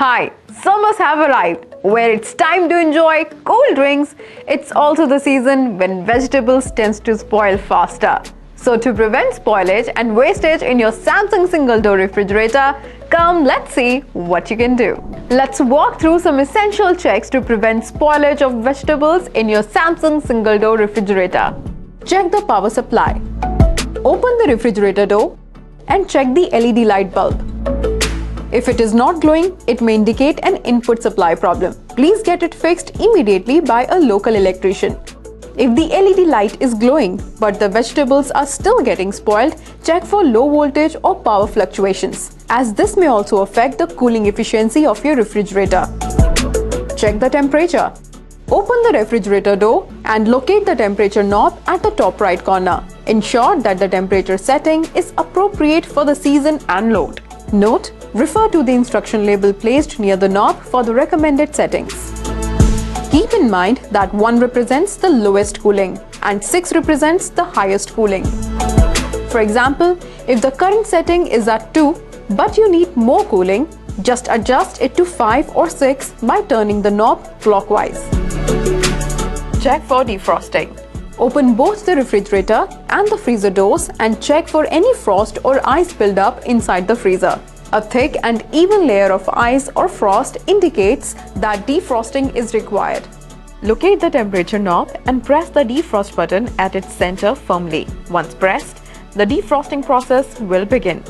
Hi, summers have arrived where it's time to enjoy cool drinks. It's also the season when vegetables tend to spoil faster. So to prevent spoilage and wastage in your Samsung single door refrigerator, come let's see what you can do. Let's walk through some essential checks to prevent spoilage of vegetables in your Samsung single door refrigerator. Check the power supply. Open the refrigerator door and check the LED light bulb. If it is not glowing, it may indicate an input supply problem. Please get it fixed immediately by a local electrician. If the LED light is glowing but the vegetables are still getting spoiled, check for low voltage or power fluctuations, as this may also affect the cooling efficiency of your refrigerator. Check the temperature. Open the refrigerator door and locate the temperature knob at the top right corner. Ensure that the temperature setting is appropriate for the season and load. Note: refer to the instruction label placed near the knob for the recommended settings. Keep in mind that 1 represents the lowest cooling and 6 represents the highest cooling. For example, if the current setting is at 2 but you need more cooling, just adjust it to 5 or 6 by turning the knob clockwise. Check for defrosting. Open both the refrigerator and the freezer doors and check for any frost or ice buildup inside the freezer. A thick and even layer of ice or frost indicates that defrosting is required. Locate the temperature knob and press the defrost button at its center firmly. Once pressed, the defrosting process will begin.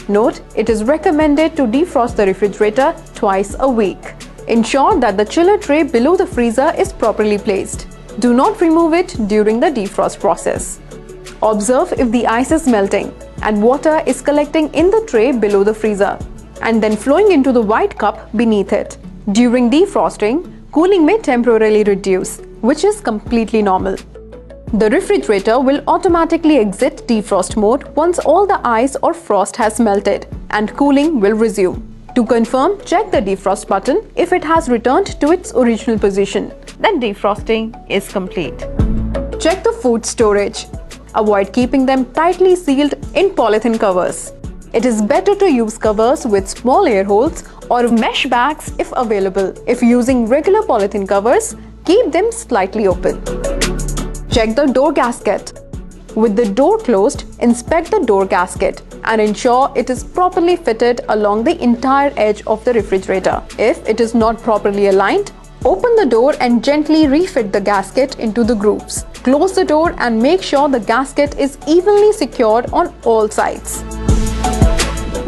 Note: it is recommended to defrost the refrigerator twice a week. Ensure that the chiller tray below the freezer is properly placed. Do not remove it during the defrost process. Observe if the ice is melting and water is collecting in the tray below the freezer and then flowing into the white cup beneath it. During defrosting, cooling may temporarily reduce, which is completely normal. The refrigerator will automatically exit defrost mode once all the ice or frost has melted, and cooling will resume. To confirm, check the defrost button. If it has returned to its original position, then defrosting is complete. Check the food storage. Avoid keeping them tightly sealed in polythene covers. It is better to use covers with small air holes or mesh bags if available. If using regular polythene covers, keep them slightly open. Check the door gasket. With the door closed, inspect the door gasket and ensure it is properly fitted along the entire edge of the refrigerator. If it is not properly aligned, open the door and gently refit the gasket into the grooves. Close the door and make sure the gasket is evenly secured on all sides.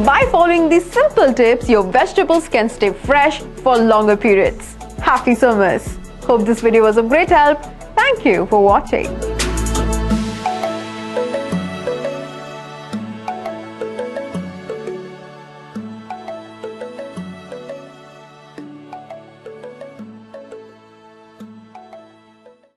By following these simple tips, your vegetables can stay fresh for longer periods. Happy summers! Hope this video was of great help. Thank you for watching.